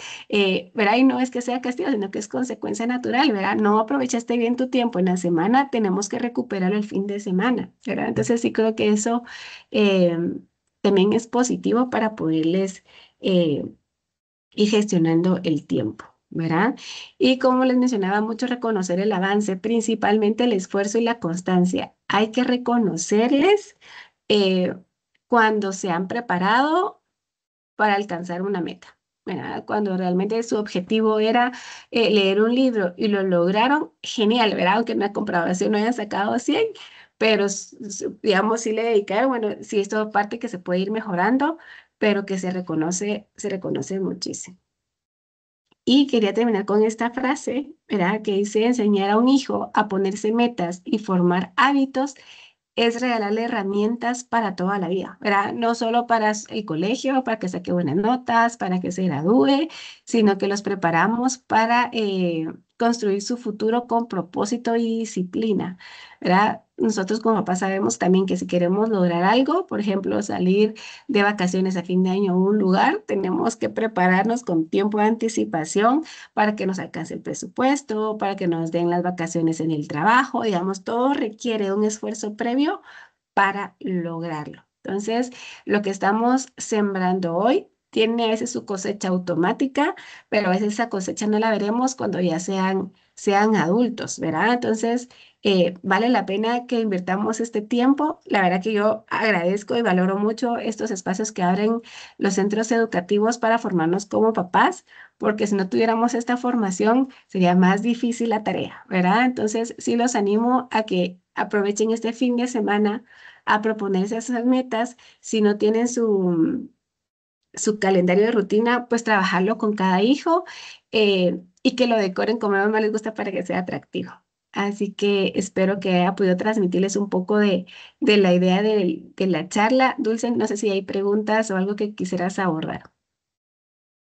¿verdad? Y no es que sea castigo, sino que es consecuencia natural, ¿verdad? No aprovechaste bien tu tiempo en la semana, tenemos que recuperarlo el fin de semana, ¿verdad? Entonces, sí creo que eso eh, también es positivo para poderles y gestionando el tiempo, ¿verdad? Y como les mencionaba, mucho reconocer el avance, principalmente el esfuerzo y la constancia. Hay que reconocerles eh, cuando se han preparado para alcanzar una meta, ¿verdad? Cuando realmente su objetivo era leer un libro y lo lograron, genial, ¿verdad? Aunque en la comprobación no hayan sacado 100, pero digamos, sí le dedicaron, bueno, sí, esto parte que se puede ir mejorando, pero que se reconoce muchísimo. Y quería terminar con esta frase, ¿verdad? Que dice: enseñar a un hijo a ponerse metas y formar hábitos es regalarle herramientas para toda la vida, ¿verdad? No solo para el colegio, para que saque buenas notas, para que se gradúe, sino que los preparamos para construir su futuro con propósito y disciplina, ¿verdad? Nosotros como papás sabemos también que si queremos lograr algo, por ejemplo, salir de vacaciones a fin de año a un lugar, tenemos que prepararnos con tiempo de anticipación para que nos alcance el presupuesto, para que nos den las vacaciones en el trabajo, digamos, todo requiere un esfuerzo previo para lograrlo. Entonces, lo que estamos sembrando hoy tiene a veces su cosecha automática, pero a veces esa cosecha no la veremos cuando ya sean adultos, ¿verdad? Entonces, vale la pena que invirtamos este tiempo. La verdad que yo agradezco y valoro mucho estos espacios que abren los centros educativos para formarnos como papás, porque si no tuviéramos esta formación sería más difícil la tarea, ¿verdad? Entonces, sí los animo a que aprovechen este fin de semana a proponerse esas metas. Si no tienen su calendario de rutina, pues trabajarlo con cada hijo, y que lo decoren como a más les gusta para que sea atractivo. Así que espero que haya podido transmitirles un poco de la idea de la charla. Dulce, no sé si hay preguntas o algo que quisieras abordar.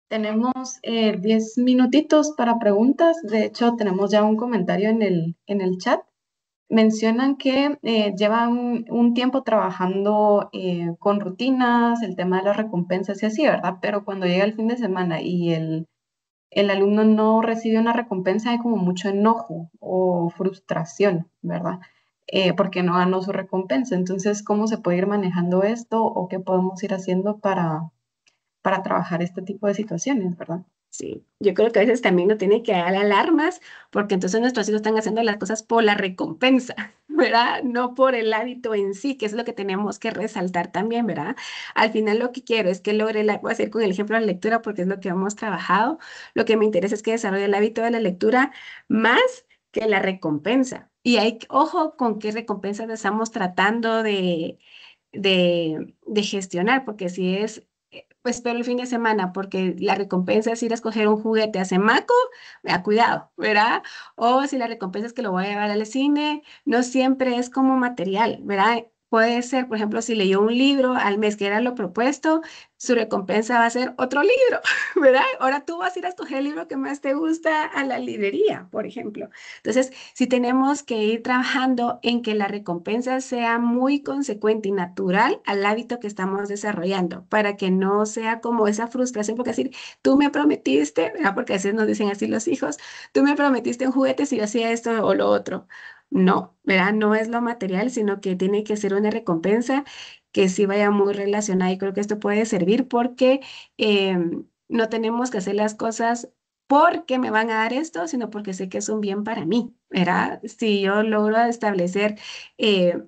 Tenemos 10 minutitos para preguntas. De hecho, tenemos ya un comentario en el chat. Mencionan que llevan un tiempo trabajando con rutinas, el tema de las recompensas y así, ¿verdad? Pero cuando llega el fin de semana y el alumno no recibe una recompensa, hay como mucho enojo o frustración, ¿verdad? Porque no ganó su recompensa. Entonces, ¿cómo se puede ir manejando esto o qué podemos ir haciendo para trabajar este tipo de situaciones, ¿verdad? Sí, yo creo que a veces también no tiene que dar alarmas, porque entonces nuestros hijos están haciendo las cosas por la recompensa, ¿verdad? No por el hábito en sí, que es lo que tenemos que resaltar también, ¿verdad? Al final lo que quiero es que logre, voy a hacer con el ejemplo de la lectura, porque es lo que hemos trabajado. Lo que me interesa es que desarrolle el hábito de la lectura más que la recompensa. Y hay, ojo con qué recompensas estamos tratando de gestionar, porque si es, pues, pero el fin de semana, porque la recompensa es ir a escoger un juguete a Semaco, cuidado, ¿verdad? O si la recompensa es que lo voy a llevar al cine, no siempre es como material, ¿verdad? Puede ser, por ejemplo, si leyó un libro al mes que era lo propuesto, su recompensa va a ser otro libro, ¿verdad? Ahora tú vas a ir a escoger el libro que más te gusta a la librería, por ejemplo. Entonces, sí tenemos que ir trabajando en que la recompensa sea muy consecuente y natural al hábito que estamos desarrollando, para que no sea como esa frustración, porque decir, tú me prometiste, ¿verdad? Porque a veces nos dicen así los hijos, tú me prometiste un juguete si yo hacía esto o lo otro. No, ¿verdad? No es lo material, sino que tiene que ser una recompensa que sí vaya muy relacionada, y creo que esto puede servir porque no tenemos que hacer las cosas porque me van a dar esto, sino porque sé que es un bien para mí, ¿verdad? Si yo logro establecer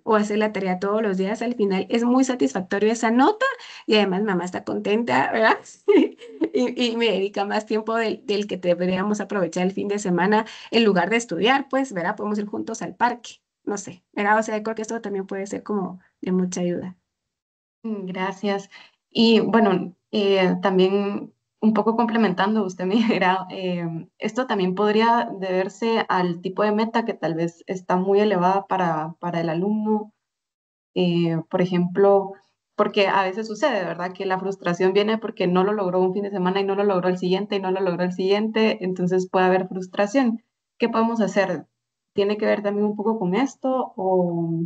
o hacer la tarea todos los días, al final es muy satisfactorio esa nota, y además mamá está contenta, ¿verdad? Y me dedica más tiempo del que deberíamos aprovechar el fin de semana en lugar de estudiar, pues, ¿verdad? Podemos ir juntos al parque, no sé, ¿verdad? O sea, creo que esto también puede ser como de mucha ayuda. Gracias. Y bueno, también un poco complementando, usted me dirá, esto también podría deberse al tipo de meta que tal vez está muy elevada para el alumno. Por ejemplo, porque a veces sucede, ¿verdad? Que la frustración viene porque no lo logró un fin de semana y no lo logró el siguiente y no lo logró el siguiente, entonces puede haber frustración. ¿Qué podemos hacer? ¿Tiene que ver también un poco con esto o...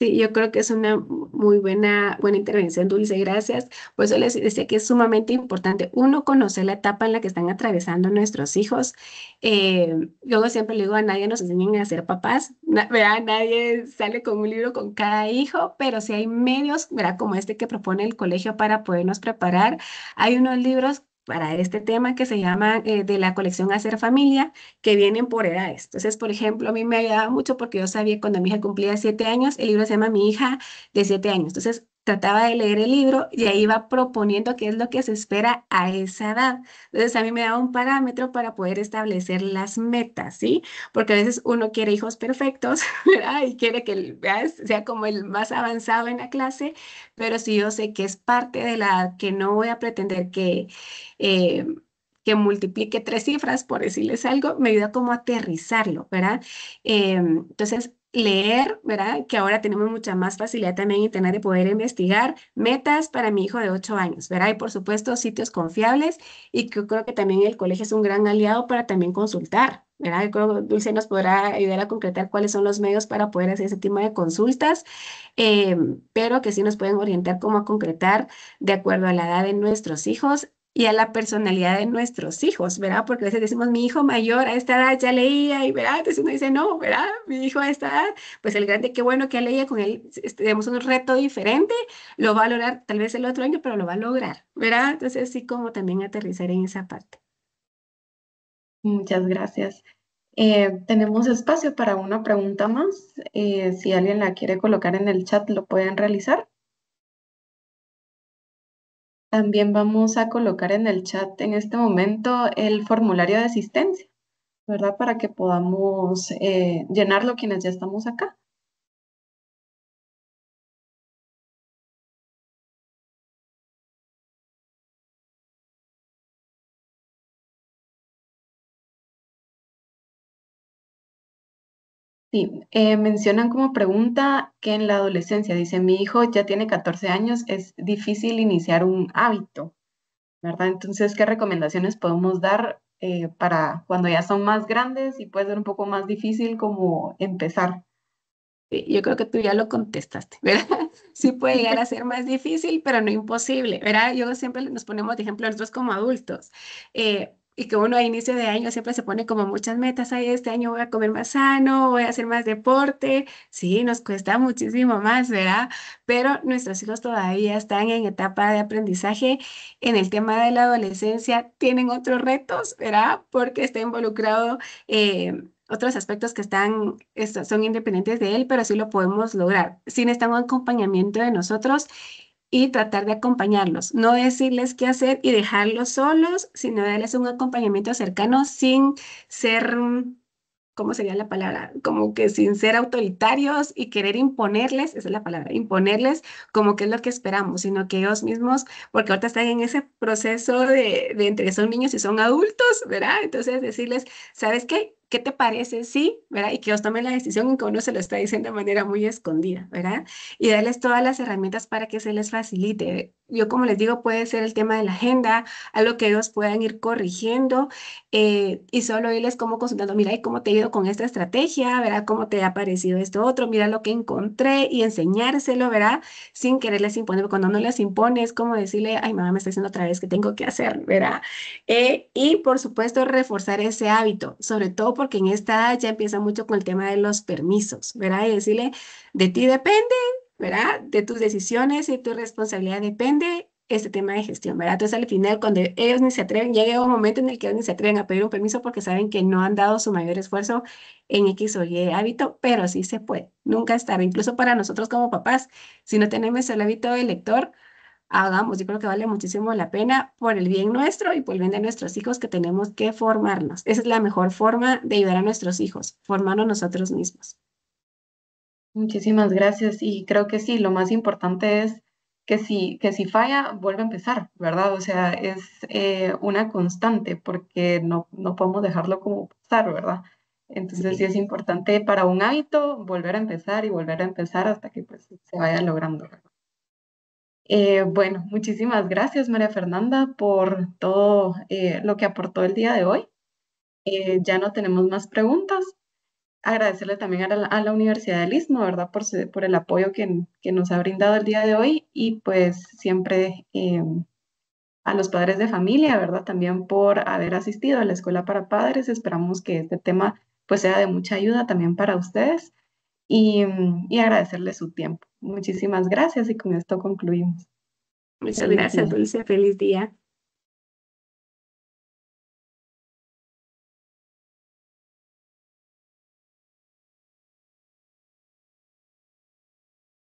Sí, yo creo que es una muy buena intervención, Dulce, gracias. Por eso les decía que es sumamente importante, uno, conocer la etapa en la que están atravesando nuestros hijos. Luego siempre le digo, a nadie nos enseñan a ser papás, ¿verdad? Nadie sale con un libro con cada hijo, pero si hay medios, ¿verdad? Como este que propone el colegio para podernos preparar. Hay unos libros para este tema que se llaman de la colección Hacer Familia, que vienen por edades. Entonces, por ejemplo, a mí me ayudaba mucho porque yo sabía cuando mi hija cumplía 7 años, el libro se llama Mi hija de 7 años. Entonces, trataba de leer el libro y ahí iba proponiendo qué es lo que se espera a esa edad. Entonces, a mí me daba un parámetro para poder establecer las metas, ¿sí? Porque a veces uno quiere hijos perfectos, ¿verdad? Y quiere que ¿verdad? Sea como el más avanzado en la clase, pero si yo sé que es parte de la que no voy a pretender eh, que multiplique tres cifras, por decirles algo, me ayuda como a aterrizarlo, ¿verdad? Entonces, leer, ¿verdad? Que ahora tenemos mucha más facilidad también en Internet de poder investigar metas para mi hijo de 8 años, ¿verdad? Y por supuesto, sitios confiables, y que creo que también el colegio es un gran aliado para también consultar, ¿verdad? Yo creo que Dulce nos podrá ayudar a concretar cuáles son los medios para poder hacer ese tipo de consultas, pero que sí nos pueden orientar cómo a concretar de acuerdo a la edad de nuestros hijos y a la personalidad de nuestros hijos, ¿verdad? Porque a veces decimos, mi hijo mayor a esta edad ya leía, y ¿verdad? Entonces uno dice, no, ¿verdad? Mi hijo a esta edad, pues el grande, qué bueno que leía, con él tenemos un reto diferente, lo va a lograr tal vez el otro año, pero lo va a lograr, ¿verdad? Entonces sí, como también aterrizar en esa parte. Muchas gracias. Tenemos espacio para una pregunta más. Si alguien la quiere colocar en el chat, lo pueden realizar. También vamos a colocar en el chat en este momento el formulario de asistencia, ¿verdad? Para que podamos llenarlo quienes ya estamos acá. Sí, mencionan como pregunta que en la adolescencia, dice, mi hijo ya tiene 14 años, es difícil iniciar un hábito, ¿verdad? Entonces, ¿qué recomendaciones podemos dar para cuando ya son más grandes y puede ser un poco más difícil como empezar? Sí, yo creo que tú ya lo contestaste, ¿verdad? Sí puede llegar a ser más difícil, pero no imposible, ¿verdad? Yo siempre nos ponemos de ejemplo nosotros como adultos. Y que uno a inicio de año siempre se pone como muchas metas, ay, este año voy a comer más sano, voy a hacer más deporte. Sí, nos cuesta muchísimo más, ¿verdad? Pero nuestros hijos todavía están en etapa de aprendizaje. En el tema de la adolescencia tienen otros retos, ¿verdad? Porque está involucrado otros aspectos que son independientes de él, pero sí lo podemos lograr. Sin estar un acompañamiento de nosotros y tratar de acompañarlos, no decirles qué hacer y dejarlos solos, sino darles un acompañamiento cercano sin ser, ¿cómo sería la palabra? Como que sin ser autoritarios y querer imponerles, esa es la palabra, imponerles como que es lo que esperamos, sino que ellos mismos, porque ahorita están en ese proceso de entre son niños y son adultos, ¿verdad? Entonces decirles, ¿sabes qué? ¿Qué te parece? Sí, ¿verdad? Y que ellos tomen la decisión, aunque uno se lo está diciendo de manera muy escondida, ¿verdad? Y darles todas las herramientas para que se les facilite. Yo, como les digo, puede ser el tema de la agenda, algo que ellos puedan ir corrigiendo y solo irles como consultando, mira, ¿y cómo te ha ido con esta estrategia? ¿Verdad? ¿Cómo te ha parecido esto otro? Mira lo que encontré y enseñárselo, ¿verdad? Sin quererles imponer. Cuando no les impone, es como decirle, ay, mamá, me está diciendo otra vez que tengo que hacer, ¿verdad? Y por supuesto, reforzar ese hábito, sobre todo porque en esta edad ya empieza mucho con el tema de los permisos, ¿verdad? Y decirle, de ti depende, ¿verdad? De tus decisiones y tu responsabilidad depende este tema de gestión, ¿verdad? Entonces, al final, cuando ellos ni se atreven, llega un momento en el que ellos ni se atreven a pedir un permiso porque saben que no han dado su mayor esfuerzo en X o Y hábito, pero sí se puede. Nunca es tarde, incluso para nosotros como papás, si no tenemos el hábito de lector, hagamos. Yo creo que vale muchísimo la pena por el bien nuestro y por el bien de nuestros hijos que tenemos que formarnos. Esa es la mejor forma de ayudar a nuestros hijos, formarnos nosotros mismos. Muchísimas gracias. Y creo que sí, lo más importante es que si falla, vuelve a empezar, ¿verdad? O sea, es una constante porque no podemos dejarlo como pasar, ¿verdad? Entonces sí Sí. es importante para un hábito volver a empezar y volver a empezar hasta que pues se vaya logrando, ¿verdad? Bueno, muchísimas gracias, María Fernanda, por todo lo que aportó el día de hoy. Ya no tenemos más preguntas. Agradecerle también a la Universidad del Istmo, ¿verdad? Por el apoyo que nos ha brindado el día de hoy y pues siempre a los padres de familia, ¿verdad? También por haber asistido a la Escuela para Padres. Esperamos que este tema pues sea de mucha ayuda también para ustedes y agradecerle su tiempo. Muchísimas gracias y con esto concluimos. Muchas Feliz gracias, día. Dulce. Feliz día.